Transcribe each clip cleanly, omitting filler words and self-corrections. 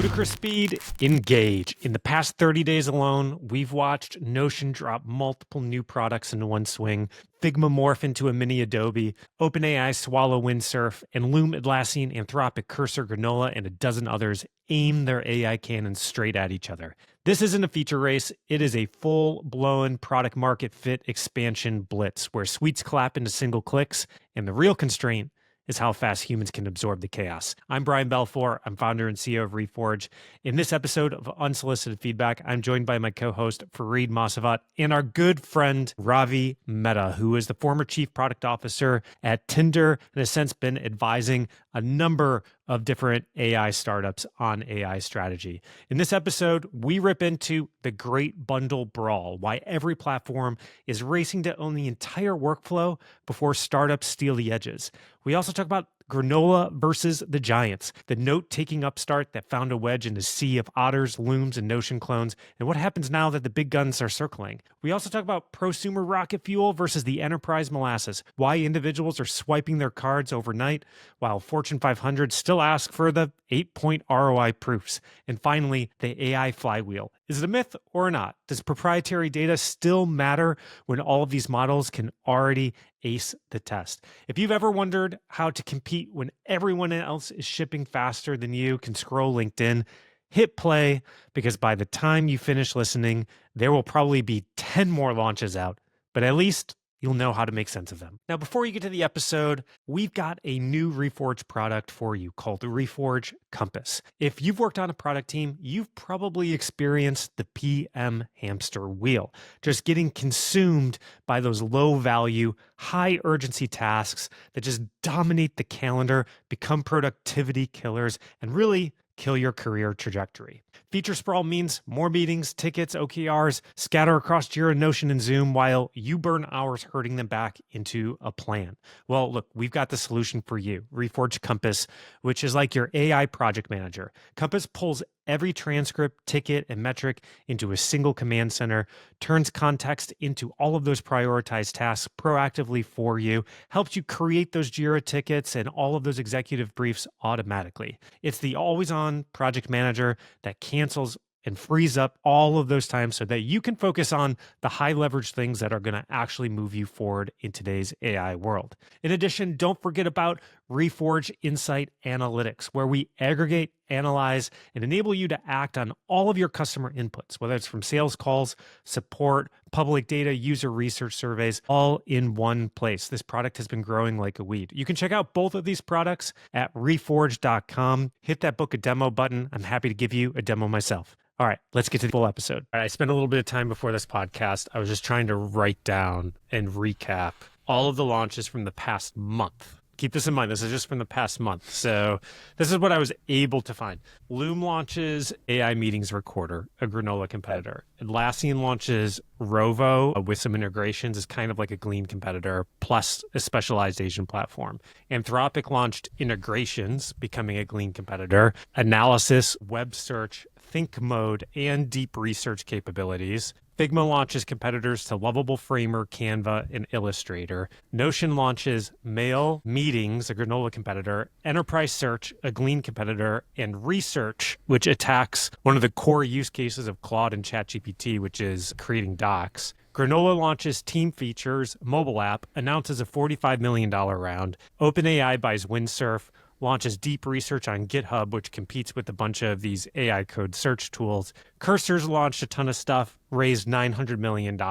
Ludicrous speed, engage. In the past 30 days alone, we've watched Notion drop multiple new products into one swing, Figma morph into a mini-Adobe, OpenAI swallow Windsurf, and Loom, Atlassian, Anthropic, Cursor, Granola, and a dozen others aim their AI cannons straight at each other. This isn't a feature race. It is a full-blown product market fit expansion blitz where suites clap into single clicks, and the real constraint is how fast humans can absorb the chaos. I'm Brian Balfour. I'm founder and CEO of Reforge. In this episode of Unsolicited Feedback, I'm joined by my co-host, Fareed Mosavat, and our good friend, Ravi Mehta, who is the former chief product officer at Tinder and has since been advising a number of different AI startups on AI strategy. In this episode, we rip into the Great Bundle Brawl, why every platform is racing to own the entire workflow before startups steal the edges. We also talk about Granola versus the giants, the note-taking upstart that found a wedge in the sea of Otters, Looms, and Notion clones, and what happens now that the big guns are circling. We also talk about prosumer rocket fuel versus the enterprise molasses, why individuals are swiping their cards overnight, while Fortune 500 still ask for the 8-point ROI proofs. And finally, the AI Flywheel. Is it a myth or not? Does proprietary data still matter when all of these models can already ace the test? If you've ever wondered how to compete when everyone else is shipping faster than you, can scroll LinkedIn, hit play, because by the time you finish listening, there will probably be 10 more launches out, but at least you'll know how to make sense of them. Now, before you get to the episode, we've got a new Reforge product for you called the Reforge Compass. If you've worked on a product team, you've probably experienced the PM hamster wheel, just getting consumed by those low value, high urgency tasks that just dominate the calendar, become productivity killers, and really kill your career trajectory. Feature sprawl means more meetings, tickets, OKRs scatter across Jira, Notion, and Zoom while you burn hours herding them back into a plan. Well, look, we've got the solution for you, Reforge Compass, which is like your AI project manager. Compass pulls every transcript, ticket, and metric into a single command center, turns context into all of those prioritized tasks proactively for you, helps you create those Jira tickets and all of those executive briefs automatically. It's the always-on project manager that cancels and frees up all of those times so that you can focus on the high leverage things that are going to actually move you forward in today's AI world. In addition, don't forget about Reforge Insight Analytics, where we aggregate, analyze, and enable you to act on all of your customer inputs, whether it's from sales calls, support, public data, user research surveys, all in one place. This product has been growing like a weed. You can check out both of these products at reforge.com. Hit that book a demo button. I'm happy to give you a demo myself. All right, let's get to the full episode. All right, I spent a little bit of time before this podcast. I was just trying to write down and recap all of the launches from the past month. Keep this in mind. This is just from the past month. So this is what I was able to find. Loom launches AI Meetings Recorder, a Granola competitor. Atlassian launches Rovo with some integrations as kind of like a Glean competitor, plus a specialized Asian platform. Anthropic launched integrations, becoming a Glean competitor, analysis, web search, think mode, and deep research capabilities. Figma launches competitors to Lovable Framer, Canva, and Illustrator. Notion launches Mail Meetings, a Granola competitor, Enterprise Search, a Glean competitor, and Research, which attacks one of the core use cases of Claude and ChatGPT, which is creating docs. Granola launches Team Features, mobile app, announces a $45 million round. OpenAI buys Windsurf, launches deep research on GitHub, which competes with a bunch of these AI code search tools. Cursor's launched a ton of stuff, raised $900 million.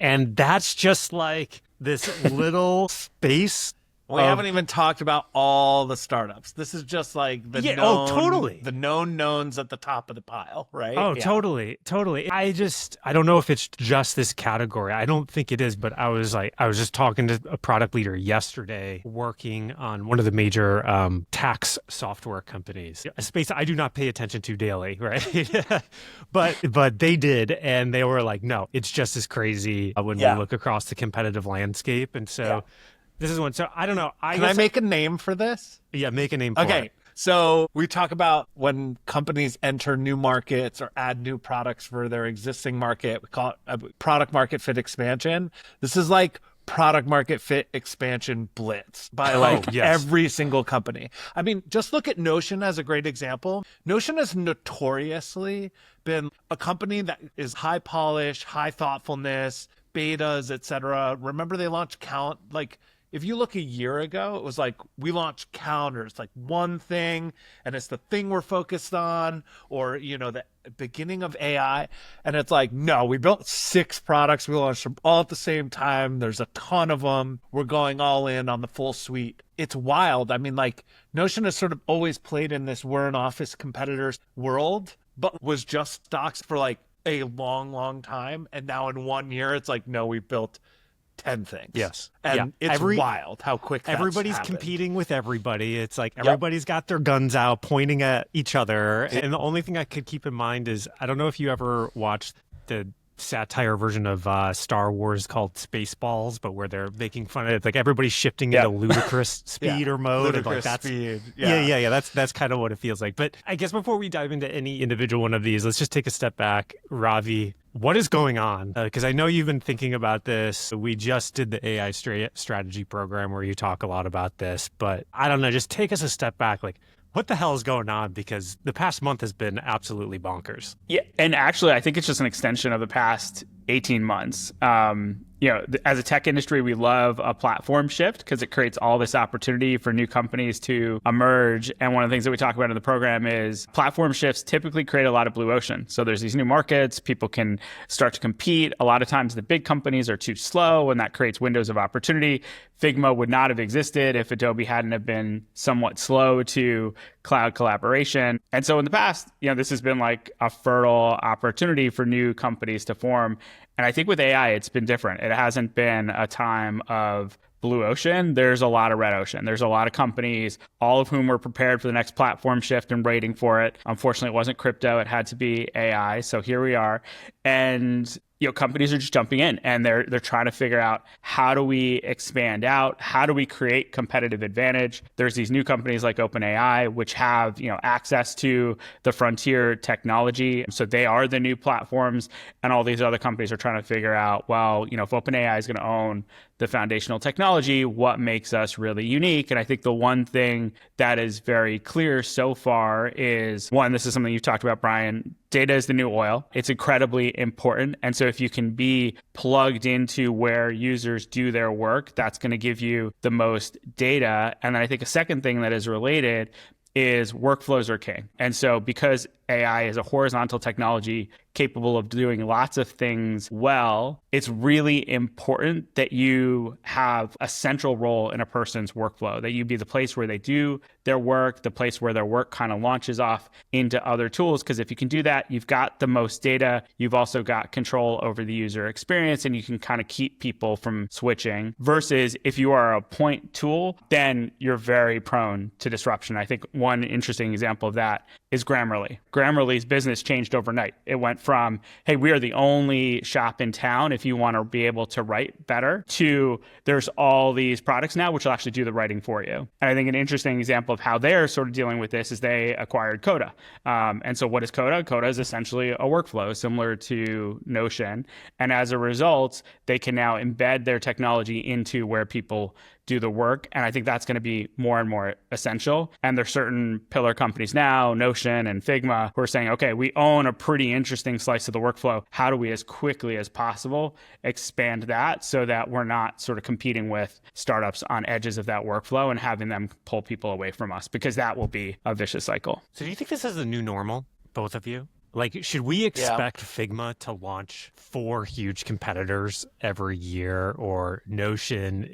And that's just like this little space. We haven't even talked about all the startups. This is just like the the known knowns at the top of the pile, right? Oh, yeah. Totally. I don't know if it's just this category. I don't think it is, but I was just talking to a product leader yesterday working on one of the major tax software companies, a space I do not pay attention to daily, right? but they did, and they were like, no, it's just as crazy when we look across the competitive landscape. And so this is one. So I don't know. Can I make a name for this? Yeah, make a name for it. Okay. So we talk about when companies enter new markets or add new products for their existing market. We call it a product market fit expansion. This is like product market fit expansion blitz by like every single company. I mean, just look at Notion as a great example. Notion has notoriously been a company that is high polish, high thoughtfulness, betas, etc. Remember they launched Count? Like, if you look a year ago, it was like, we launched Counter. It's like one thing, and it's the thing we're focused on, or, you know, the beginning of AI. And it's like, no, we built 6 products. We launched them all at the same time. There's a ton of them. We're going all in on the full suite. It's wild. I mean, like, Notion has sort of always played in this we're an office competitors world, but was just stocks for like a long, long time. And now in 1 year, it's like, no, we built 10 things. Yes. And it's wild how quick everybody's happened. Competing with everybody. It's like everybody's got their guns out pointing at each other. And the only thing I could keep in mind is, I don't know if you ever watched the satire version of Star Wars called Spaceballs, but where they're making fun of it, like everybody's shifting into ludicrous speed or mode. Ludicrous like speed. That's kind of what it feels like. But I guess before we dive into any individual one of these, let's just take a step back. Ravi, what is going on? Because I know you've been thinking about this. We just did the AI strategy program where you talk a lot about this, but I don't know, just take us a step back. Like, what the hell is going on? Because the past month has been absolutely bonkers. Yeah, and actually, I think it's just an extension of the past 18 months. As a tech industry, we love a platform shift because it creates all this opportunity for new companies to emerge. And one of the things that we talk about in the program is platform shifts typically create a lot of blue ocean. So there's these new markets, people can start to compete. A lot of times the big companies are too slow, and that creates windows of opportunity. Figma would not have existed if Adobe hadn't have been somewhat slow to cloud collaboration. And so in the past, this has been like a fertile opportunity for new companies to form. And I think with AI, it's been different. It hasn't been a time of blue ocean. There's a lot of red ocean. There's a lot of companies, all of whom were prepared for the next platform shift and waiting for it. Unfortunately, it wasn't crypto. It had to be AI. So here we are. And companies are just jumping in, and they're trying to figure out, how do we expand out? How do we create competitive advantage? There's these new companies like OpenAI, which have access to the frontier technology. So they are the new platforms, and all these other companies are trying to figure out, well, if OpenAI is going to own the foundational technology, what makes us really unique? And I think the one thing that is very clear so far is, one, this is something you've talked about, Brian, data is the new oil. It's incredibly important. And so if you can be plugged into where users do their work, that's going to give you the most data. And then I think a second thing that is related is workflows are king. And so because AI is a horizontal technology capable of doing lots of things well, it's really important that you have a central role in a person's workflow, that you be the place where they do their work, the place where their work kind of launches off into other tools. Because if you can do that, you've got the most data, you've also got control over the user experience, and you can kind of keep people from switching. Versus if you are a point tool, then you're very prone to disruption. I think one interesting example of that is Grammarly. Grammarly's business changed overnight. It went from, hey, we are the only shop in town if you want to be able to write better, to there's all these products now which will actually do the writing for you. And I think an interesting example of how they're sort of dealing with this is they acquired Coda. And so what is Coda? Coda is essentially a workflow similar to Notion. And as a result, they can now embed their technology into where people do the work. And I think that's going to be more and more essential. And there's certain pillar companies now, Notion and Figma, who are saying, okay, we own a pretty interesting slice of the workflow. How do we, as quickly as possible, expand that so that we're not sort of competing with startups on edges of that workflow and having them pull people away from us? Because that will be a vicious cycle. So do you think this is the new normal, both of you? Like, should we expect Figma to launch 4 huge competitors every year, or Notion,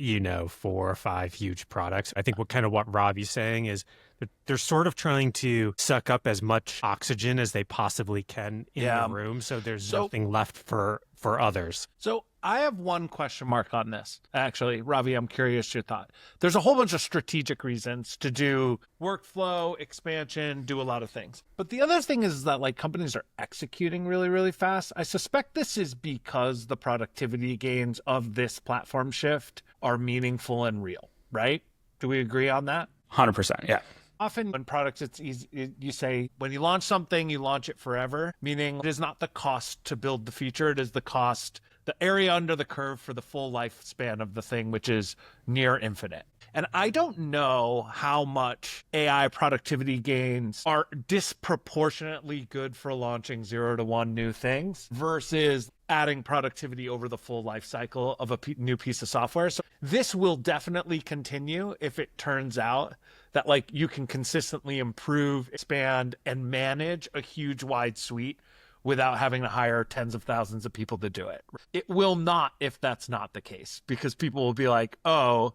4 or 5 huge products? I think what Ravi's saying is that they're sort of trying to suck up as much oxygen as they possibly can in the room, so there's nothing left for others. So I have one question mark on this. Actually, Ravi, I'm curious your thought. There's a whole bunch of strategic reasons to do workflow expansion, do a lot of things. But the other thing is that companies are executing really, really fast. I suspect this is because the productivity gains of this platform shift are meaningful and real, right? Do we agree on that? 100%, yeah. Often when products, it's easy. You say, when you launch something, you launch it forever, meaning it is not the cost to build the feature. It is the cost the area under the curve for the full lifespan of the thing, which is near infinite. And I don't know how much AI productivity gains are disproportionately good for launching 0 to 1 new things versus adding productivity over the full life cycle of a new piece of software. So this will definitely continue if it turns out that like you can consistently improve, expand, and manage a huge wide suite without having to hire tens of thousands of people to do it. It will not if that's not the case, because people will be like, oh,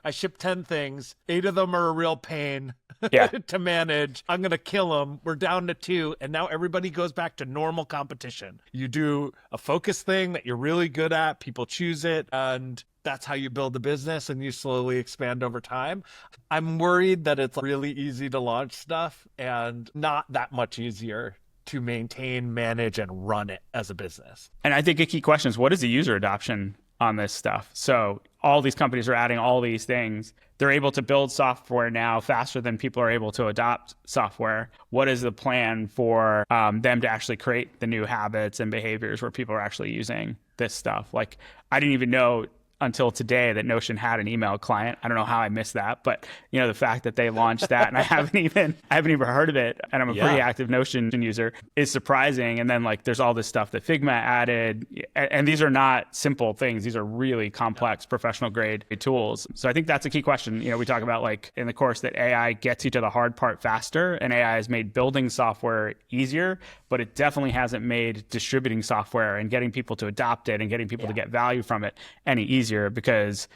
I shipped 10 things. 8 of them are a real pain to manage. I'm going to kill them. We're down to 2. And now everybody goes back to normal competition. You do a focus thing that you're really good at. People choose it. And that's how you build the business, and you slowly expand over time. I'm worried that it's really easy to launch stuff and not that much easier to maintain, manage, and run it as a business. And I think a key question is, what is the user adoption on this stuff? So all these companies are adding all these things. They're able to build software now faster than people are able to adopt software. What is the plan for them to actually create the new habits and behaviors where people are actually using this stuff? Like, I didn't even know until today that Notion had an email client. I don't know how I missed that, but the fact that they launched that and I haven't even heard of it, and I'm a pretty active Notion user, is surprising. And then like there's all this stuff that Figma added, and these are not simple things. These are really complex professional grade tools. So I think that's a key question. We talk about like in the course that AI gets you to the hard part faster, and AI has made building software easier, but it definitely hasn't made distributing software and getting people to adopt it and getting people to get value from it any easier, because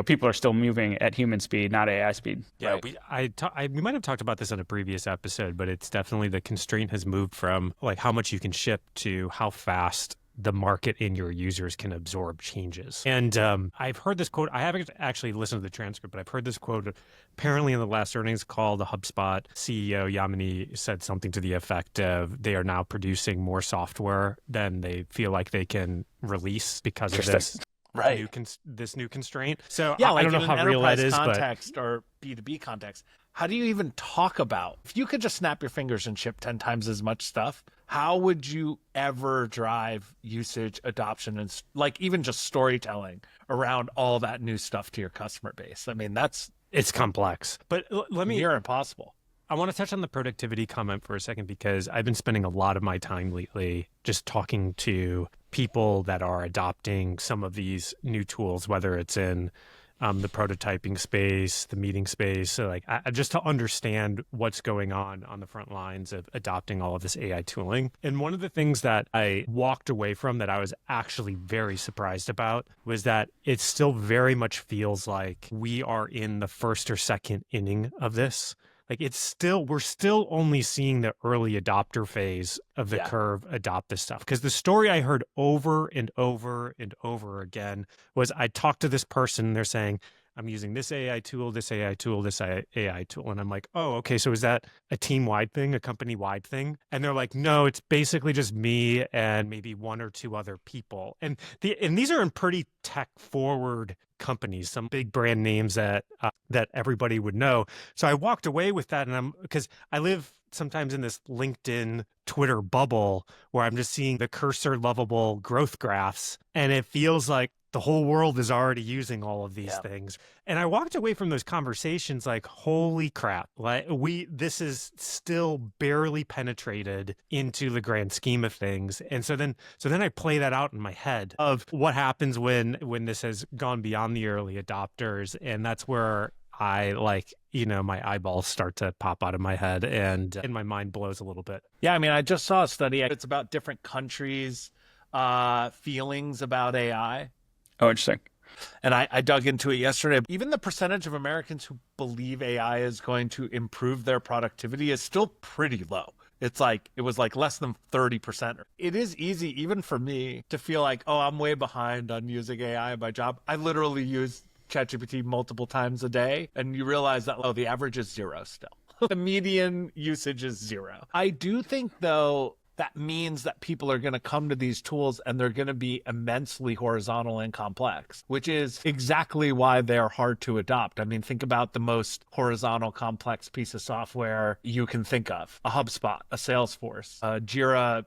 people are still moving at human speed, not AI speed. Yeah, right. We might have talked about this in a previous episode, but it's definitely the constraint has moved from like how much you can ship to how fast the market and your users can absorb changes. And I've heard this quote. I haven't actually listened to the transcript, but I've heard this quote. Apparently in the last earnings call, the HubSpot CEO, Yamini, said something to the effect of they are now producing more software than they feel like they can release because of this. Right. This new constraint. So yeah, I don't know how real that is, context or B2B context. How do you even talk about, if you could just snap your fingers and ship 10 times as much stuff, how would you ever drive usage, adoption, and like even just storytelling around all that new stuff to your customer base? I mean, it's complex, but let me near impossible. I want to touch on the productivity comment for a second, because I've been spending a lot of my time lately just talking to people that are adopting some of these new tools, whether it's in the prototyping space, the meeting space, so like just to understand what's going on the front lines of adopting all of this AI tooling. And one of the things that I walked away from that I was actually very surprised about was that it still very much feels like we are in the first or second inning of this. Like we're still only seeing the early adopter phase of the curve adopt this stuff. Because the story I heard over and over and over again was I talked to this person, they're saying, I'm using this AI tool, this AI tool, this AI tool. And I'm like, oh, okay, so is that a team-wide thing, a company-wide thing? And they're like, no, it's basically just me and maybe 1 or 2 other people. And these are in pretty tech-forward companies, some big brand names that everybody would know. So I walked away with that, and because I live sometimes in this LinkedIn, Twitter bubble where I'm just seeing the cursor lovable growth graphs, and it feels like the whole world is already using all of these things. And I walked away from those conversations like, holy crap, like this is still barely penetrated into the grand scheme of things. And so then I play that out in my head of what happens when this has gone beyond the early adopters. And that's where I my eyeballs start to pop out of my head and my mind blows a little bit. Yeah, I mean, I just saw a study. It's about different countries' feelings about AI. Oh, interesting. And I dug into it yesterday. Even the percentage of Americans who believe AI is going to improve their productivity is still pretty low. It was less than 30%. It is easy, even for me, to feel like, oh, I'm way behind on using AI in my job. I literally use ChatGPT multiple times a day, and you realize that, the average is 0 still. The median usage is 0. I do think, though, that means that people are going to come to these tools and they're going to be immensely horizontal and complex, which is exactly why they're hard to adopt. I mean, think about the most horizontal, complex piece of software you can think of: a HubSpot, a Salesforce, a Jira,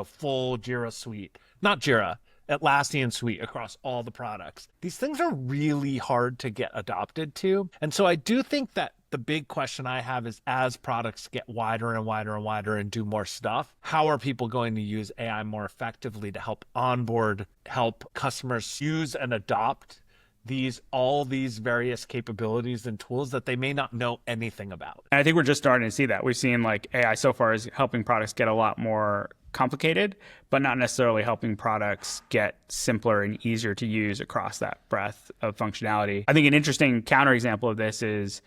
full Jira suite. Not Jira, Atlassian suite across all the products. These things are really hard to get adopted to. And so I do think that the big question I have is, as products get wider and wider and wider and do more stuff, how are people going to use AI more effectively to help onboard, help customers use and adopt all these various capabilities and tools that they may not know anything about? And I think we're just starting to see that. We've seen like AI so far is helping products get a lot more complicated, but not necessarily helping products get simpler and easier to use across that breadth of functionality. I think an interesting counterexample of this is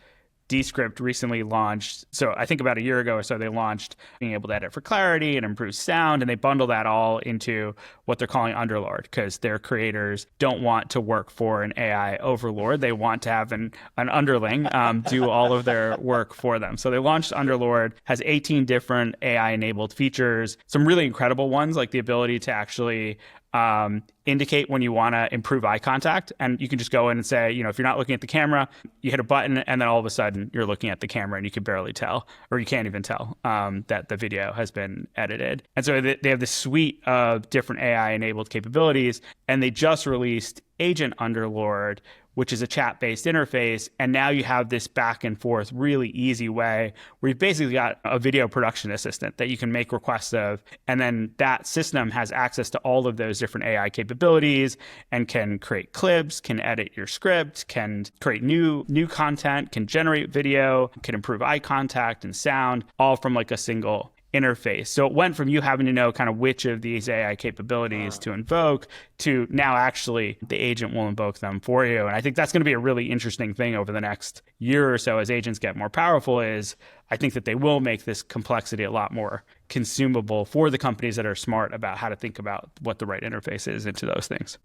Dcript recently launched. So I think about a year ago or so, they launched being able to edit for clarity and improve sound, and they bundle that all into what they're calling Underlord, because their creators don't want to work for an AI overlord. They want to have an underling do all of their work for them. So they launched Underlord, has 18 different AI-enabled features, some really incredible ones, like the ability to actually indicate when you want to improve eye contact. And you can just go in and say, you know, if you're not looking at the camera, you hit a button and then all of a sudden you're looking at the camera and you can barely tell, or you can't even tell that the video has been edited. And so they have this suite of different AI enabled capabilities, and they just released Agent Underlord, which is a chat-based interface. And now you have this back and forth, really easy way where you've basically got a video production assistant that you can make requests of. And then that system has access to all of those different AI capabilities and can create clips, can edit your script, can create new content, can generate video, can improve eye contact and sound, all from like a single interface. So it went from you having to know kind of which of these AI capabilities to invoke to now actually the agent will invoke them for you. And I think that's going to be a really interesting thing over the next year or so as agents get more powerful. Is I think that they will make this complexity a lot more consumable for the companies that are smart about how to think about what the right interface is into those things.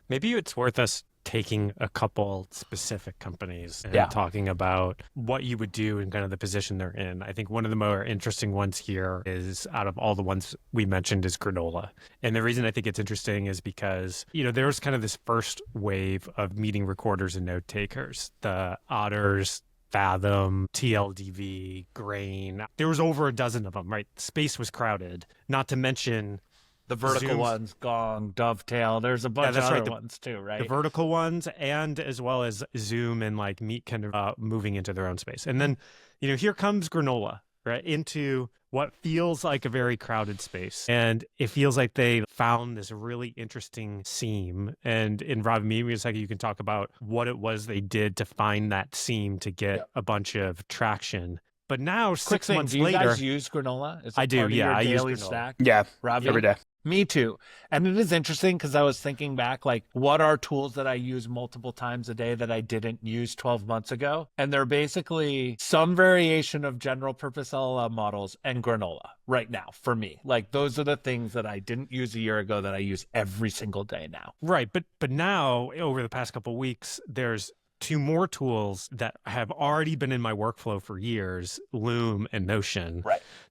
Maybe it's worth us taking a couple specific companies and talking about what you would do and kind of the position they're in. I think one of the more interesting ones here is, out of all the ones we mentioned, is Granola. And the reason I think it's interesting is because, you know, there's kind of this first wave of meeting recorders and note takers, the Otters, Fathom, TLDV, Grain. There was over a dozen of them, right? Space was crowded, not to mention the vertical Zoom's ones, Gong, Dovetail. There's a bunch of other ones too, right? The vertical ones, and as well as Zoom and like Meet kind of moving into their own space. And then, you know, here comes Granola, right, into what feels like a very crowded space. And it feels like they found this really interesting seam. And in Ravi, maybe a second you can talk about what it was they did to find that seam to get a bunch of traction. But now, 6 months later, do you guys use Granola? Is it I do, part of your I use daily Granola. stack? Yeah, Ravi? every day. Me too. And it is interesting because I was thinking back, like, what are tools that I use multiple times a day that I didn't use 12 months ago? And they're basically some variation of general purpose LLM models and Granola right now for me. Like, those are the things that I didn't use a year ago that I use every single day now. Right. But now, over the past couple of weeks, there's two more tools that have already been in my workflow for years, Loom and Notion,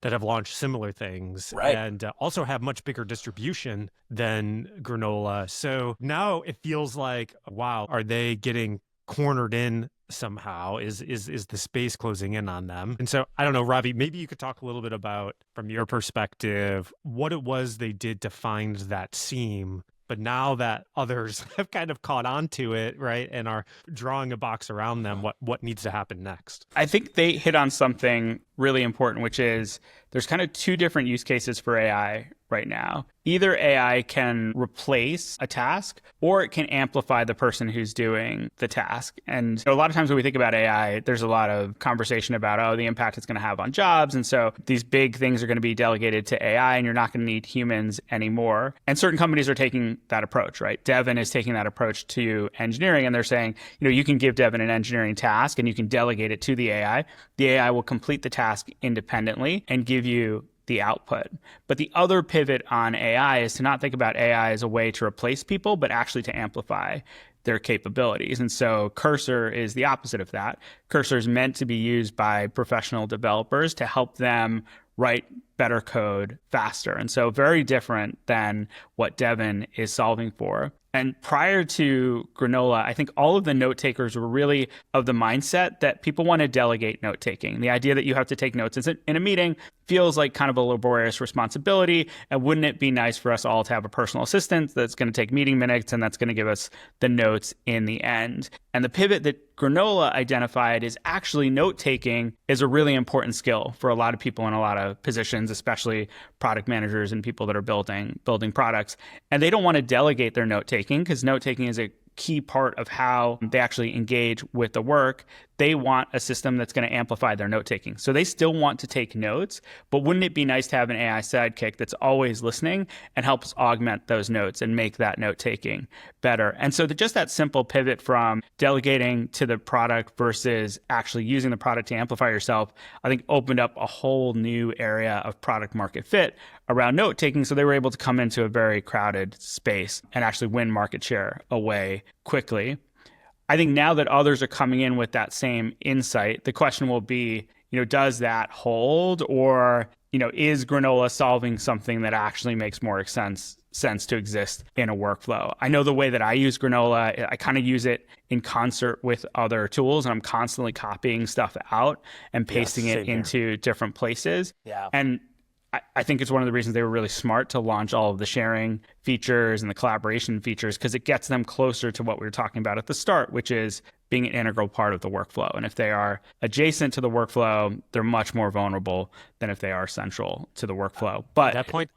that have launched similar things and also have much bigger distribution than Granola. So now it feels like, wow, are they getting cornered in somehow? Is the space closing in on them? And so I don't know, Ravi, maybe you could talk a little bit about, from your perspective, what it was they did to find that seam. But now that others have kind of caught on to it, right, and are drawing a box around them, what needs to happen next? I think they hit on something really important, which is there's kind of two different use cases for AI right now. Either AI can replace a task or it can amplify the person who's doing the task. And a lot of times when we think about AI, there's a lot of conversation about, the impact it's going to have on jobs. And so these big things are going to be delegated to AI and you're not going to need humans anymore. And certain companies are taking that approach, right? Devin is taking that approach to engineering, and they're saying, you can give Devin an engineering task and you can delegate it to the AI. The AI will complete the task independently and give you the output. But the other pivot on AI is to not think about AI as a way to replace people, but actually to amplify their capabilities. And so Cursor is the opposite of that. Cursor is meant to be used by professional developers to help them write better code faster. And so very different than what Devin is solving for. And prior to Granola, I think all of the note takers were really of the mindset that people want to delegate note taking. The idea that you have to take notes in a meeting feels like kind of a laborious responsibility. And wouldn't it be nice for us all to have a personal assistant that's going to take meeting minutes and that's going to give us the notes in the end? And the pivot that Granola identified is actually note taking is a really important skill for a lot of people in a lot of positions, especially product managers and people that are building products. And they don't want to delegate their note taking because note taking is a key part of how they actually engage with the work. They want a system that's going to amplify their note taking. So they still want to take notes, but wouldn't it be nice to have an AI sidekick that's always listening and helps augment those notes and make that note taking better? And so just that simple pivot from delegating to the product versus actually using the product to amplify yourself, I think opened up a whole new area of product market fit around note taking. So they were able to come into a very crowded space and actually win market share away quickly. I think now that others are coming in with that same insight, the question will be, does that hold? Or, is Granola solving something that actually makes more sense to exist in a workflow? I know the way that I use Granola, I kind of use it in concert with other tools, and I'm constantly copying stuff out and pasting it into different places. Yeah. And I think it's one of the reasons they were really smart to launch all of the sharing features and the collaboration features, because it gets them closer to what we were talking about at the start, which is being an integral part of the workflow. And if they are adjacent to the workflow, they're much more vulnerable than if they are central to the workflow. But the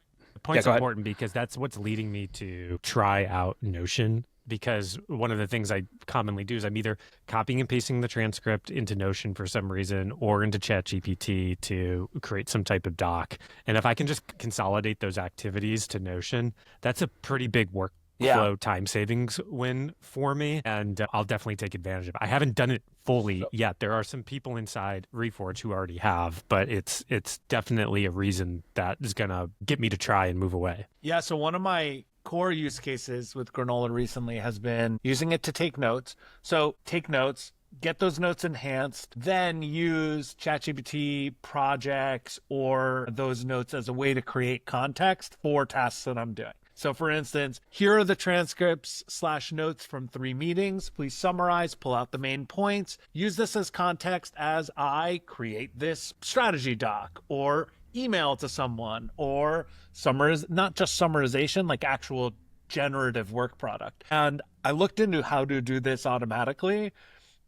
point's important because that's what's leading me to try out Notion. Because one of the things I commonly do is I'm either copying and pasting the transcript into Notion for some reason or into ChatGPT to create some type of doc. And if I can just consolidate those activities to Notion, that's a pretty big workflow time savings win for me. And I'll definitely take advantage of it. I haven't done it fully yet. There are some people inside Reforge who already have, but it's definitely a reason that is going to get me to try and move away. Yeah, so one of my core use cases with Granola recently has been using it to take notes. So take notes, get those notes enhanced, then use ChatGPT projects or those notes as a way to create context for tasks that I'm doing. So for instance, here are the transcripts / notes from 3 meetings. Please summarize, pull out the main points. Use this as context as I create this strategy doc or email to someone, or not just summarization, like actual generative work product. And I looked into how to do this automatically,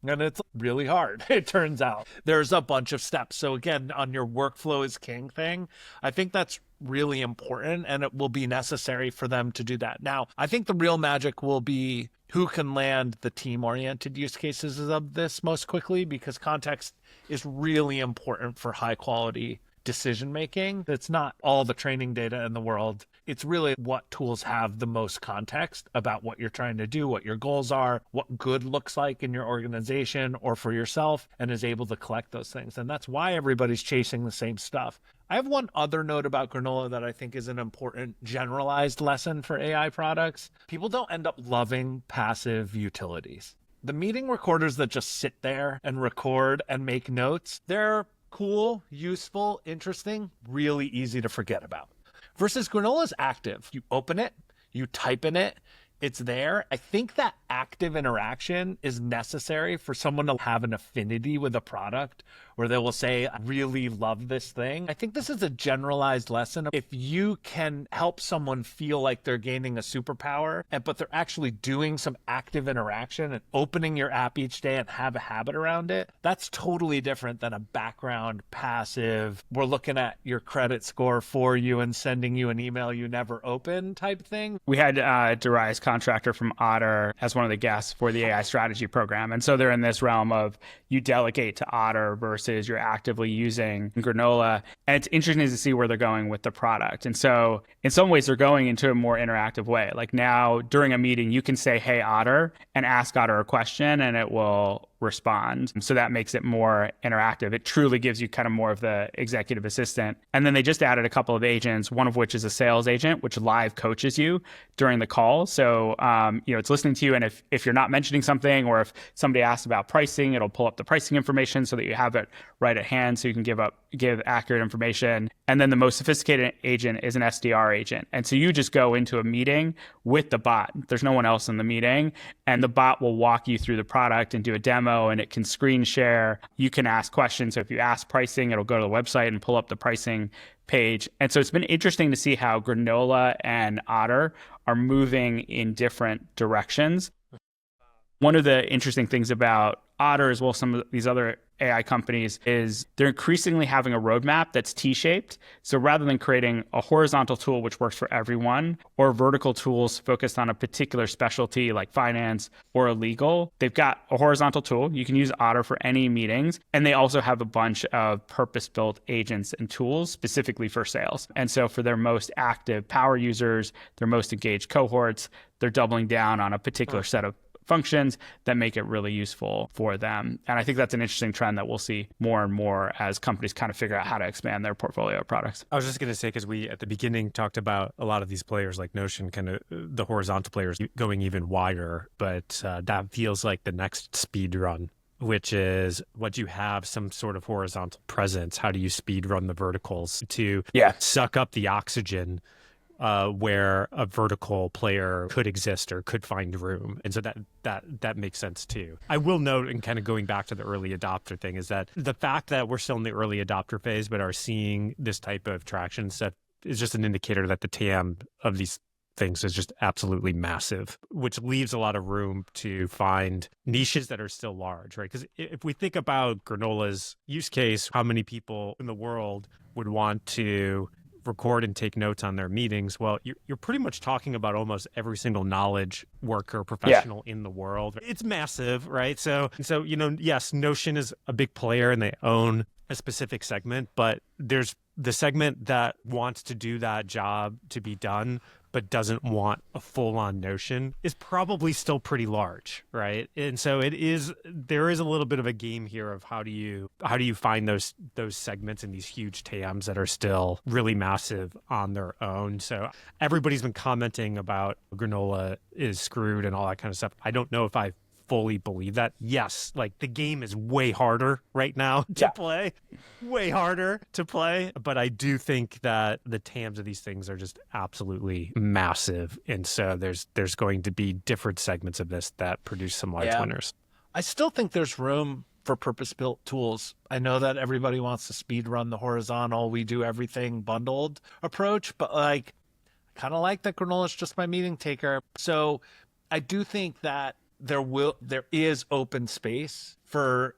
and it's really hard. It turns out there's a bunch of steps. So again, on your workflow is king thing, I think that's really important, and it will be necessary for them to do that. Now, I think the real magic will be who can land the team-oriented use cases of this most quickly, because context is really important for high-quality decision-making. It's not all the training data in the world. It's really what tools have the most context about what you're trying to do, what your goals are, what good looks like in your organization or for yourself, and is able to collect those things. And that's why everybody's chasing the same stuff. I have one other note about Granola that I think is an important generalized lesson for AI products. People don't end up loving passive utilities. The meeting recorders that just sit there and record and make notes, they're cool, useful, interesting, really easy to forget about. Versus Granola's active. You open it, you type in it, it's there. I think that active interaction is necessary for someone to have an affinity with a product where they will say, I really love this thing. I think this is a generalized lesson. If you can help someone feel like they're gaining a superpower, but they're actually doing some active interaction and opening your app each day and have a habit around it, that's totally different than a background passive, we're looking at your credit score for you and sending you an email you never open type thing. We had Darius Contractor from Otter as one of the guests for the AI strategy program. And so they're in this realm of you delegate to Otter versus you're actively using Granola. And it's interesting to see where they're going with the product. And so in some ways, they're going into a more interactive way. Like now during a meeting, you can say, hey, Otter, and ask Otter a question, and it will respond. So that makes it more interactive. It truly gives you kind of more of the executive assistant. And then they just added a couple of agents, one of which is a sales agent, which live coaches you during the call. So, it's listening to you. And if you're not mentioning something, or if somebody asks about pricing, it'll pull up the pricing information so that you have it right at hand so you can give accurate information. And then the most sophisticated agent is an SDR agent. And so you just go into a meeting with the bot. There's no one else in the meeting. And the bot will walk you through the product and do a demo, and it can screen share. You can ask questions. So if you ask pricing, it'll go to the website and pull up the pricing page. And so it's been interesting to see how Granola and Otter are moving in different directions. One of the interesting things about Otter, as well as some of these other AI companies, is they're increasingly having a roadmap that's T-shaped. So rather than creating a horizontal tool which works for everyone, or vertical tools focused on a particular specialty like finance or legal, they've got a horizontal tool. You can use Otter for any meetings. And they also have a bunch of purpose-built agents and tools specifically for sales. And so for their most active power users, their most engaged cohorts, they're doubling down on a particular set of functions that make it really useful for them. And I think that's an interesting trend that we'll see more and more as companies kind of figure out how to expand their portfolio of products. I was just going to say, because we at the beginning talked about a lot of these players like Notion, kind of the horizontal players going even wider, but that feels like the next speed run, which is what you have some sort of horizontal presence. How do you speed run the verticals to suck up the oxygen where a vertical player could exist or could find room? And so that makes sense too. I will note, and kind of going back to the early adopter thing, is that the fact that we're still in the early adopter phase but are seeing this type of traction stuff is just an indicator that the TAM of these things is just absolutely massive, which leaves a lot of room to find niches that are still large, right? Because if we think about Granola's use case, how many people in the world would want to record and take notes on their meetings? Well, you're pretty much talking about almost every single knowledge worker professional in the world. It's massive, right? So yes, Notion is a big player and they own a specific segment, but there's the segment that wants to do that job to be done but doesn't want a full-on Notion is probably still pretty large, right? And so there is a little bit of a game here of how do you find those segments in these huge TAMs that are still really massive on their own. So everybody's been commenting about Granola is screwed and all that kind of stuff. I don't know if I fully believe that. Yes, like the game is way harder right now to play, way harder to play. But I do think that the TAMs of these things are just absolutely massive. And so there's going to be different segments of this that produce some large winners. I still think there's room for purpose-built tools. I know that everybody wants to speed run the horizontal, we do everything bundled approach, but like, I kind of like that Granola is just my meeting taker. So I do think that there is open space for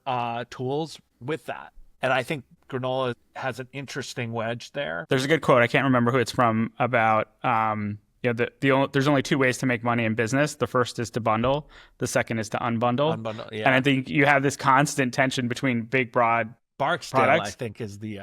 tools with that. And I think Granola has an interesting wedge there. There's a good quote, I can't remember who it's from, about there's only two ways to make money in business. The first is to bundle. The second is to unbundle. And I think you have this constant tension between big, broad Barksdale, products. I think, is the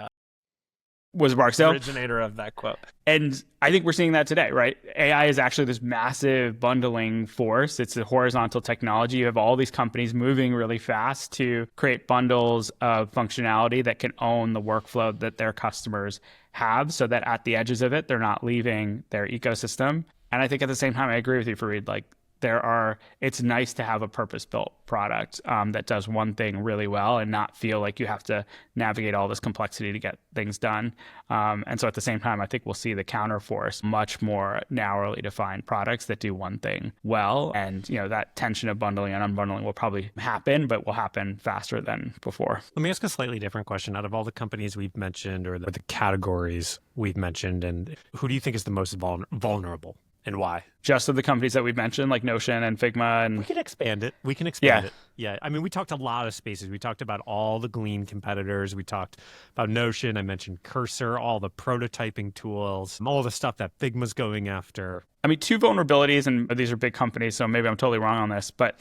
was Barksdale originator of that quote. And I think we're seeing that today, right? AI is actually this massive bundling force. It's a horizontal technology. You have all these companies moving really fast to create bundles of functionality that can own the workflow that their customers have, so that at the edges of it, they're not leaving their ecosystem. And I think at the same time, I agree with you, Fareed, like it's nice to have a purpose-built product that does one thing really well and not feel like you have to navigate all this complexity to get things done. And so at the same time, I think we'll see the counterforce, much more narrowly defined products that do one thing well. And that tension of bundling and unbundling will probably happen, but will happen faster than before. Let me ask a slightly different question. Out of all the companies we've mentioned or the categories we've mentioned, and who do you think is the most vulnerable? And why? Just of the companies that we've mentioned, like Notion and Figma. And we can expand it. Yeah. I mean, we talked a lot of spaces. We talked about all the Glean competitors. We talked about Notion. I mentioned Cursor, all the prototyping tools, all the stuff that Figma's going after. I mean, two vulnerabilities, and these are big companies, so maybe I'm totally wrong on this, but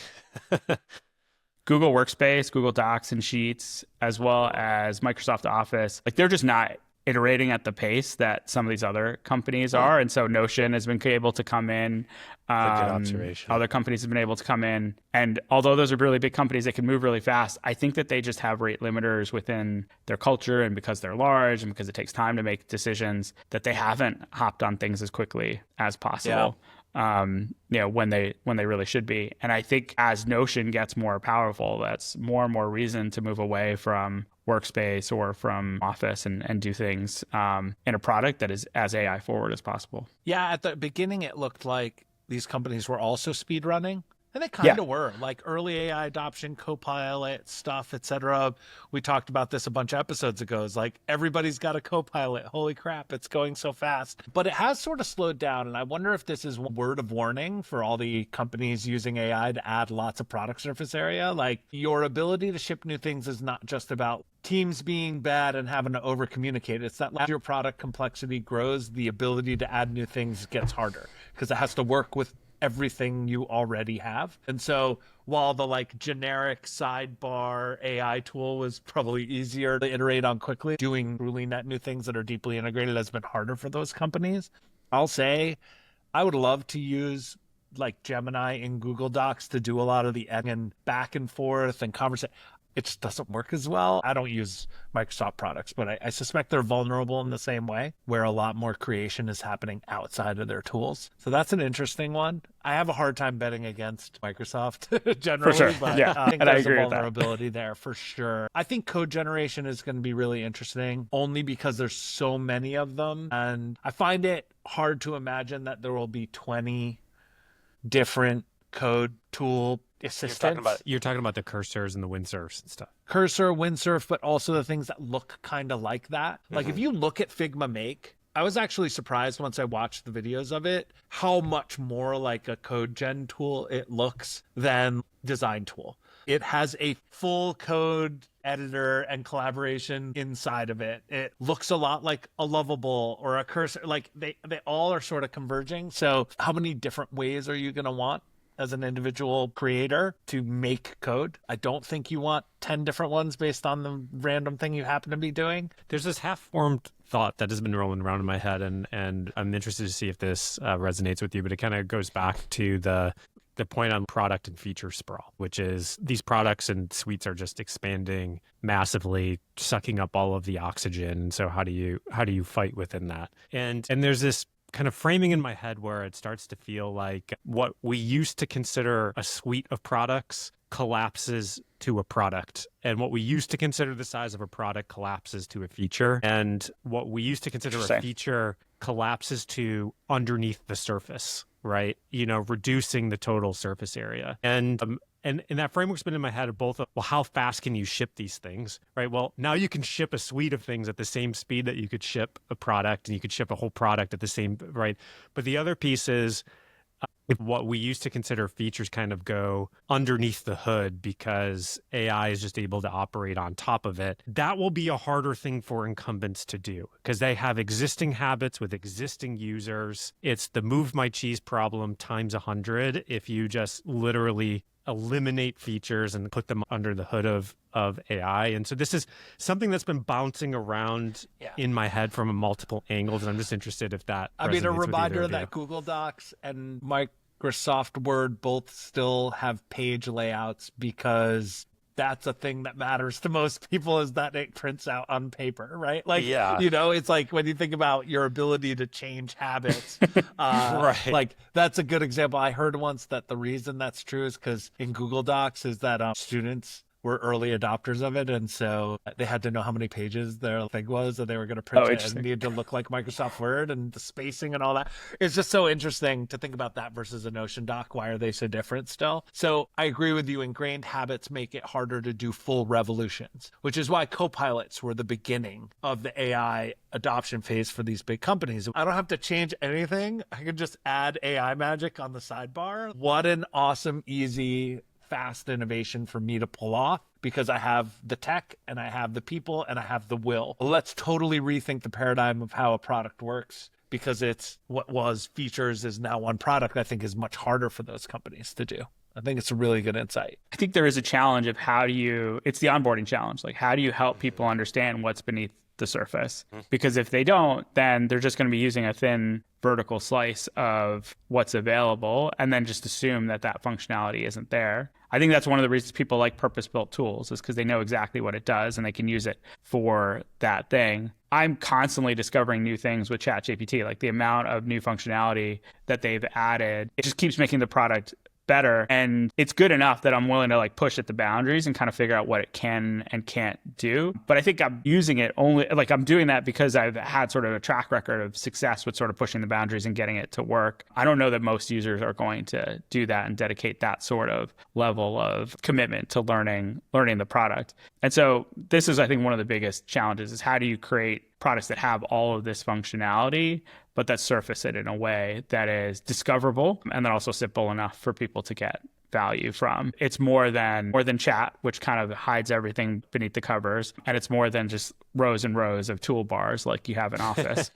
Google Workspace, Google Docs and Sheets, as well as Microsoft Office, like they're just not iterating at the pace that some of these other companies are. And so Notion has been able to come in. Good observation. Other companies have been able to come in. And although those are really big companies, they can move really fast. I think that they just have rate limiters within their culture, and because they're large and because it takes time to make decisions, that they haven't hopped on things as quickly as possible. When they really should be. And I think as Notion gets more powerful, that's more and more reason to move away from Workspace or from Office and do things in a product that is as AI forward as possible. Yeah, at the beginning, it looked like these companies were also speed running. And they kind of were, like early AI adoption, Copilot stuff, etc. We talked about this a bunch of episodes ago. It's like everybody's got a Copilot. Holy crap, it's going so fast. But it has sort of slowed down. And I wonder if this is a word of warning for all the companies using AI to add lots of product surface area. Like your ability to ship new things is not just about teams being bad and having to over communicate. It's that as your product complexity grows, the ability to add new things gets harder because it has to work with everything you already have. And so while the like generic sidebar AI tool was probably easier to iterate on quickly, doing truly net new things that are deeply integrated has been harder for those companies. I'll say I would love to use like Gemini in Google Docs to do a lot of the and back and forth and conversation. It just doesn't work as well. I don't use Microsoft products, but I suspect they're vulnerable in the same way, where a lot more creation is happening outside of their tools. So that's an interesting one. I have a hard time betting against Microsoft generally, for sure. But Yeah. I think And I there's a agree with that. vulnerability there for sure. I think code generation is going to be really interesting, only because there's so many of them. And I find it hard to imagine that there will be 20 different code tool assistants. You're talking about the cursors and the Windsurfs and stuff. Cursor, Windsurf, but also the things that look kind of like that. Like if you look at Figma Make, I was actually surprised once I watched the videos of it, how much more like a code gen tool it looks than design tool. It has a full code editor and collaboration inside of it. It looks a lot like a Lovable or a Cursor. Like they all are sort of converging. So how many different ways are you going to want as an individual creator to make code? I don't think you want 10 different ones based on the random thing you happen to be doing. There's this half-formed thought that has been rolling around in my head, and I'm interested to see if this resonates with you, but it kind of goes back to the point on product and feature sprawl, which is these products and suites are just expanding massively, sucking up all of the oxygen. So how do you fight within that? And there's this kind of framing in my head where it starts to feel like what we used to consider a suite of products collapses to a product. And what we used to consider the size of a product collapses to a feature. And what we used to consider a feature collapses to underneath the surface, right? Reducing the total surface area. And that framework's been in my head of both, well, how fast can you ship these things, right? Well, now you can ship a suite of things at the same speed that you could ship a product, and you could ship a whole product at the same, right? But the other piece is if what we used to consider features kind of go underneath the hood because AI is just able to operate on top of it. That will be a harder thing for incumbents to do because they have existing habits with existing users. It's the move my cheese problem times 100 if you just literally eliminate features and put them under the hood of AI. And so this is something that's been bouncing around in my head from multiple angles. And I'm just interested if that I mean, a resonates with reminder either of you. that Google Docs and Microsoft Word both still have page layouts because that's a thing that matters to most people, is that it prints out on paper, right? Like, it's like when you think about your ability to change habits, right. Like that's a good example. I heard once that the reason that's true is because in Google Docs is that students were early adopters of it. And so they had to know how many pages their thing was that they were going to print it and needed to look like Microsoft Word, and the spacing and all that. It's just so interesting to think about that versus a Notion doc. Why are they so different still? So I agree with you. Ingrained habits make it harder to do full revolutions, which is why copilots were the beginning of the AI adoption phase for these big companies. I don't have to change anything. I can just add AI magic on the sidebar. What an awesome, easy, fast innovation for me to pull off because I have the tech and I have the people and I have the will. Let's totally rethink the paradigm of how a product works, because it's what was features is now one product. I think is much harder for those companies to do. I think it's a really good insight. I think there is a challenge of it's the onboarding challenge. Like, how do you help people understand what's beneath the surface? Because if they don't, then they're just going to be using a thin vertical slice of what's available and then just assume that functionality isn't there. I think that's one of the reasons people like purpose-built tools, is because they know exactly what it does and they can use it for that thing. I'm constantly discovering new things with ChatGPT, like the amount of new functionality that they've added. It just keeps making the product better. And it's good enough that I'm willing to like push at the boundaries and kind of figure out what it can and can't do. But I think I'm using it only, like I'm doing that because I've had sort of a track record of success with sort of pushing the boundaries and getting it to work. I don't know that most users are going to do that and dedicate that sort of level of commitment to learning the product. And so this is, I think, one of the biggest challenges is how do you create products that have all of this functionality, but that surface it in a way that is discoverable and then also simple enough for people to get value from. It's more than chat, which kind of hides everything beneath the covers. And it's more than just rows and rows of toolbars like you have in Office,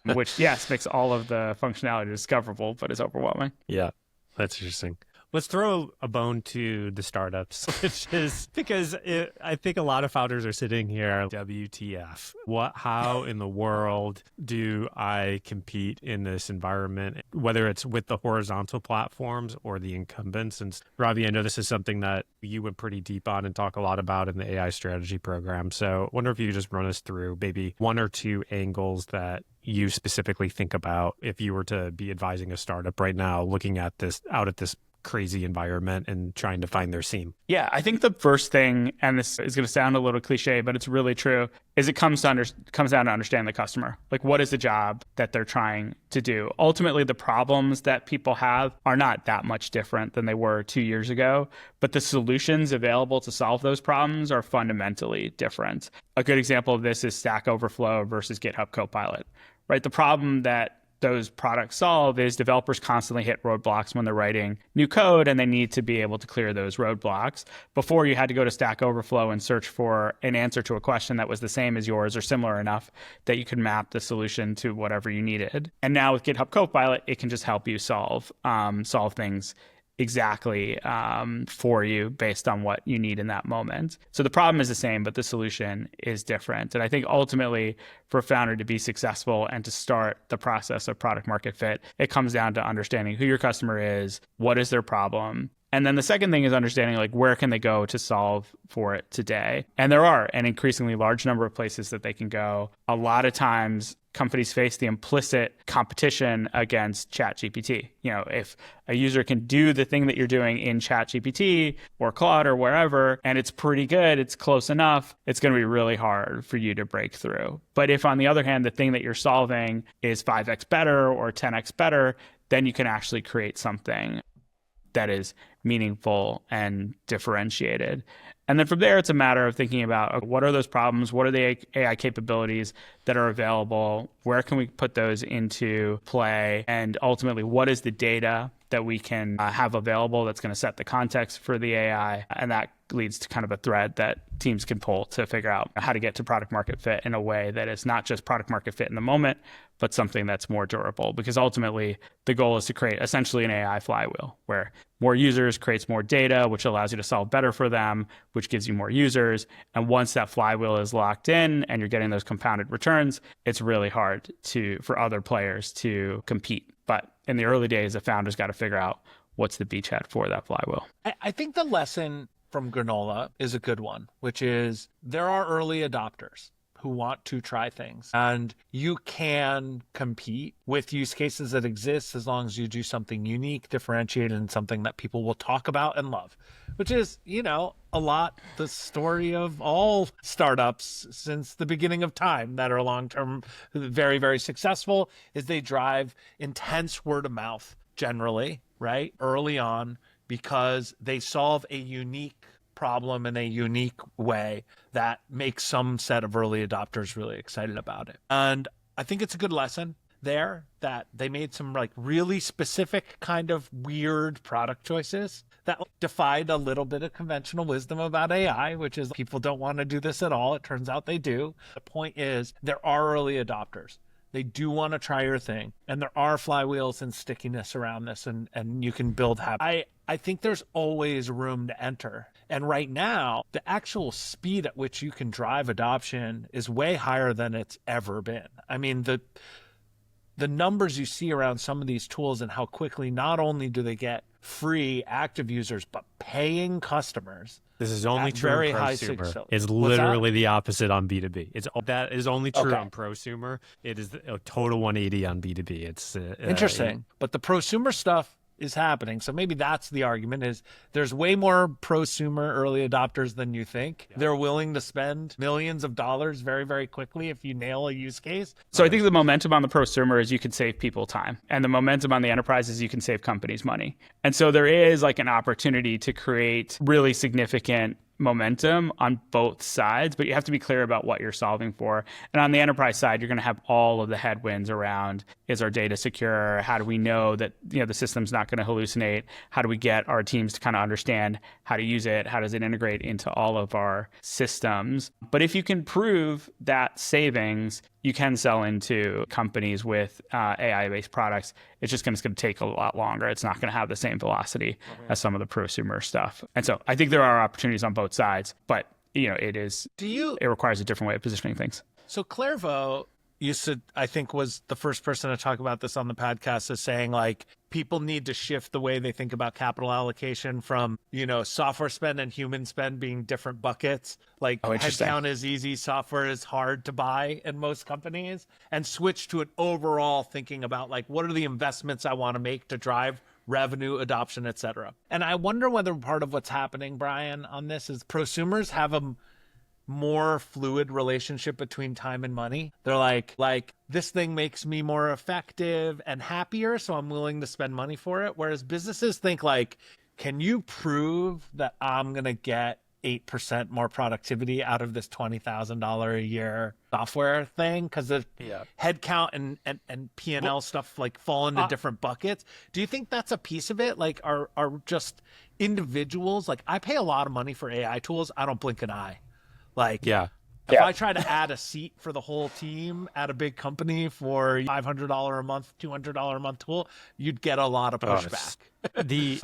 which, yes, makes all of the functionality discoverable, but is overwhelming. Yeah, that's interesting. Let's throw a bone to the startups, which is because I think a lot of founders are sitting here, WTF? How in the world do I compete in this environment, whether it's with the horizontal platforms or the incumbents? And Ravi, I know this is something that you went pretty deep on and talk a lot about in the AI strategy program. So I wonder if you could just run us through maybe one or two angles that you specifically think about if you were to be advising a startup right now, looking at this crazy environment and trying to find their seam. Yeah, I think the first thing, and this is going to sound a little cliche, but it's really true, is it comes down to understand the customer. Like, what is the job that they're trying to do? Ultimately, the problems that people have are not that much different than they were 2 years ago, but the solutions available to solve those problems are fundamentally different. A good example of this is Stack Overflow versus GitHub Copilot, right? The problem that those products solve is developers constantly hit roadblocks when they're writing new code, and they need to be able to clear those roadblocks. Before, you had to go to Stack Overflow and search for an answer to a question that was the same as yours or similar enough that you could map the solution to whatever you needed. And now with GitHub Copilot, it can just help you solve things exactly for you based on what you need in that moment. So the problem is the same, but the solution is different. And I think ultimately for a founder to be successful and to start the process of product market fit, it comes down to understanding who your customer is, what is their problem. And then the second thing is understanding like where can they go to solve for it today. And there are an increasingly large number of places that they can go. A lot of times companies face the implicit competition against ChatGPT. You know, if a user can do the thing that you're doing in ChatGPT or Claude or wherever, and it's pretty good, it's close enough, it's going to be really hard for you to break through. But if on the other hand, the thing that you're solving is 5x better or 10x better, then you can actually create something that is meaningful and differentiated. And then from there, it's a matter of thinking about what are those problems? What are the AI capabilities that are available? Where can we put those into play? And ultimately, what is the data that we can have available that's going to set the context for the AI? And that leads to kind of a thread that teams can pull to figure out how to get to product market fit in a way that is not just product market fit in the moment, but something that's more durable. Because ultimately, the goal is to create essentially an AI flywheel where more users creates more data, which allows you to solve better for them, which gives you more users. And once that flywheel is locked in and you're getting those compounded returns, it's really hard for other players to compete. But in the early days, the founder's got to figure out what's the beachhead for that flywheel. I think the lesson from Granola is a good one, which is there are early adopters who want to try things, and you can compete with use cases that exist as long as you do something unique, differentiated, and something that people will talk about and love, which is, you know, a lot the story of all startups since the beginning of time that are long-term, very, very successful, is they drive intense word of mouth generally, right, early on, because they solve a unique problem in a unique way that makes some set of early adopters really excited about it. And I think it's a good lesson there that they made some like really specific kind of weird product choices that defied a little bit of conventional wisdom about AI, which is people don't want to do this at all. It turns out they do. The point is there are early adopters. They do want to try your thing. And there are flywheels and stickiness around this, and you can build habits. I think there's always room to enter. And right now, the actual speed at which you can drive adoption is way higher than it's ever been. I mean, the numbers you see around some of these tools and how quickly not only do they get free active users, but paying customers. This is only true in prosumer. It's literally the opposite on B2B. That is only true on prosumer. It is a total 180 on B2B. It's interesting. But the prosumer stuff is happening. So maybe that's the argument, is there's way more prosumer early adopters than you think. They're willing to spend millions of dollars very, very quickly if you nail a use case. So I think the momentum on the prosumer is you can save people time. And the momentum on the enterprise is you can save companies money. And so there is like an opportunity to create really significant momentum on both sides, but you have to be clear about what you're solving for. And on the enterprise side, you're going to have all of the headwinds around, is our data secure? How do we know that the system's not going to hallucinate? How do we get our teams to kind of understand how to use it? How does it integrate into all of our systems? But if you can prove that savings, you can sell into companies with AI-based products. It's just going to take a lot longer. It's not going to have the same velocity as some of the prosumer stuff. And so I think there are opportunities on both sides, but it requires a different way of positioning things. So Clairvaux used to, I think, was the first person to talk about this on the podcast, as saying like people need to shift the way they think about capital allocation from, software spend and human spend being different buckets. Like headcount is easy, software is hard to buy in most companies, and switch to an overall thinking about like, what are the investments I want to make to drive revenue, adoption, et cetera. And I wonder whether part of what's happening, Brian, on this is prosumers have a more fluid relationship between time and money. They're like this thing makes me more effective and happier, so I'm willing to spend money for it. Whereas businesses think like, can you prove that I'm going to get 8% more productivity out of this $20,000 a year software thing? Because the headcount and P&L stuff like fall into different buckets. Do you think that's a piece of it? Like are just individuals, like I pay a lot of money for AI tools. I don't blink an eye. Like, if I try to add a seat for the whole team at a big company for $500 a month, $200 a month tool, you'd get a lot of pushback.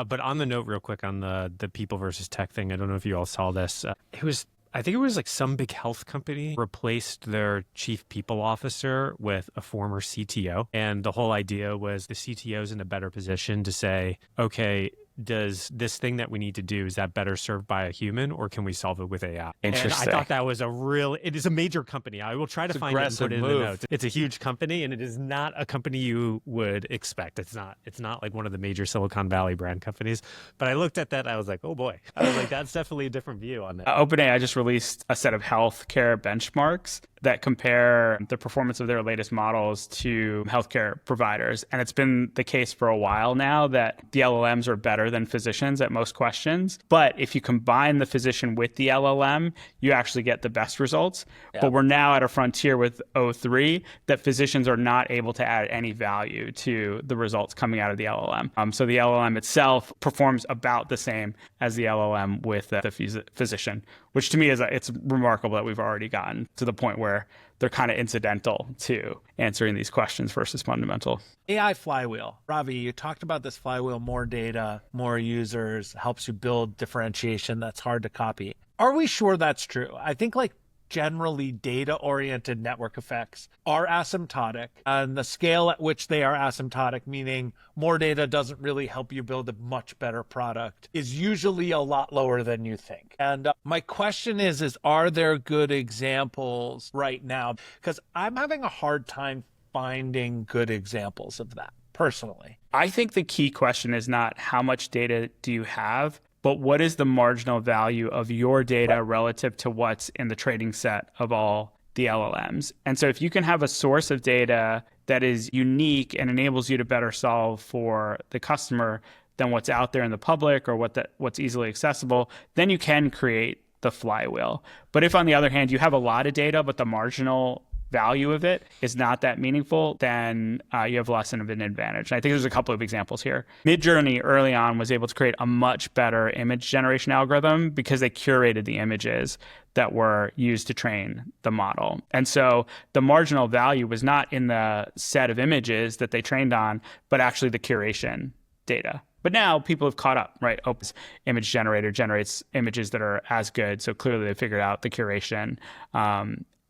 But on the note real quick on the people versus tech thing, I don't know if you all saw this. I think it was like some big health company replaced their chief people officer with a former CTO. And the whole idea was the CTO is in a better position to say, okay, does this thing that we need to do, is that better served by a human, or can we solve it with AI? Interesting. And I thought that was it is a major company. I will try to find it and put it in the notes. It's a huge company, and it is not a company you would expect. It's not like one of the major Silicon Valley brand companies. But I looked at that, I was like, oh boy. I was like, that's definitely a different view on it. OpenAI just released a set of healthcare benchmarks that compare the performance of their latest models to healthcare providers. And it's been the case for a while now that the LLMs are better than physicians at most questions. But if you combine the physician with the LLM, you actually get the best results. Yeah. But we're now at a frontier with O3 that physicians are not able to add any value to the results coming out of the LLM. So the LLM itself performs about the same as the LLM with the physician, which to me it's remarkable that we've already gotten to the point where they're kind of incidental to answering these questions versus fundamental. AI Flywheel. Ravi, you talked about this flywheel, more data, more users, helps you build differentiation that's hard to copy. Are we sure that's true? I think like generally data-oriented network effects are asymptotic, and the scale at which they are asymptotic, meaning more data doesn't really help you build a much better product, is usually a lot lower than you think. And my question is are there good examples right now? Because I'm having a hard time finding good examples of that personally. I think the key question is not how much data do you have, but what is the marginal value of your data relative to what's in the trading set of all the LLMs? And so if you can have a source of data that is unique and enables you to better solve for the customer than what's out there in the public or what's easily accessible, then you can create the flywheel. But if on the other hand, you have a lot of data, but the marginal value of it is not that meaningful, then you have less of an advantage. And I think there's a couple of examples here. Midjourney early on was able to create a much better image generation algorithm because they curated the images that were used to train the model. And so the marginal value was not in the set of images that they trained on, but actually the curation data. But now people have caught up, right? Open's image generator generates images that are as good. So clearly they figured out the curation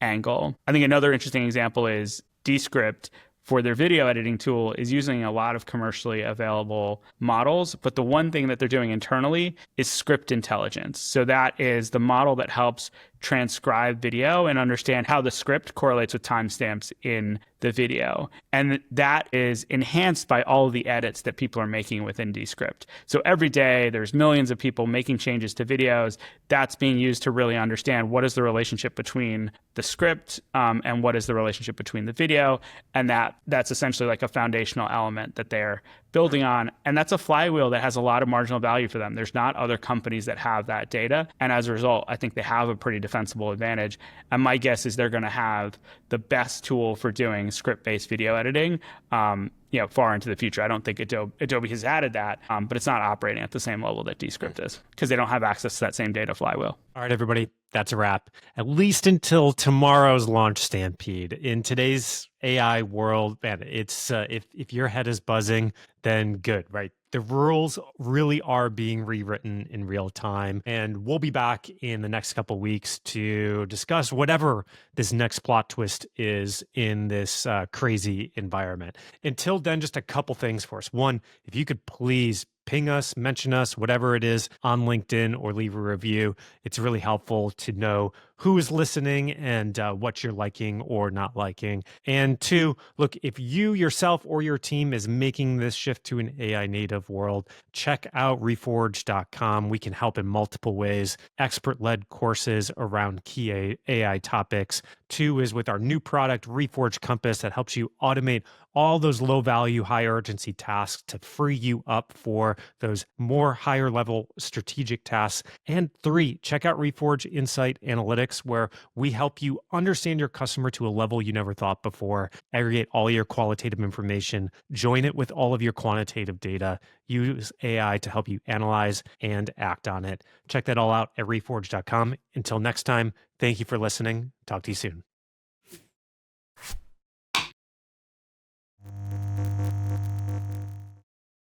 angle. I think another interesting example is Dcript for their video editing tool is using a lot of commercially available models. But the one thing that they're doing internally is script intelligence. So that is the model that helps transcribe video and understand how the script correlates with timestamps in the video. And that is enhanced by all of the edits that people are making within Dcript. So every day there's millions of people making changes to videos. That's being used to really understand what is the relationship between the script and what is the relationship between the video. And that's essentially like a foundational element that they're building on. And that's a flywheel that has a lot of marginal value for them. There's not other companies that have that data. And as a result, I think they have a pretty defensible advantage. And my guess is they're going to have the best tool for doing script-based video editing, far into the future. I don't think Adobe has added that, but it's not operating at the same level that Dcript is because they don't have access to that same data flywheel. All right, everybody, that's a wrap. At least until tomorrow's launch stampede. In today's AI world, man, it's if your head is buzzing, then good, right? The rules really are being rewritten in real time. And we'll be back in the next couple of weeks to discuss whatever this next plot twist is in this crazy environment. Until then, just a couple things for us. One, if you could please ping us, mention us, whatever it is on LinkedIn, or leave a review. It's really helpful to know who is listening and what you're liking or not liking. And two, look, if you yourself or your team is making this shift to an AI native world, check out reforge.com. We can help in multiple ways, expert-led courses around key AI topics. Two is with our new product, Reforge Compass, that helps you automate all those low-value, high-urgency tasks to free you up for those more higher-level strategic tasks. And three, check out Reforge Insight Analytics, where we help you understand your customer to a level you never thought before, aggregate all your qualitative information, join it with all of your quantitative data, use AI to help you analyze and act on it. Check that all out at reforge.com. Until next time, thank you for listening. Talk to you soon.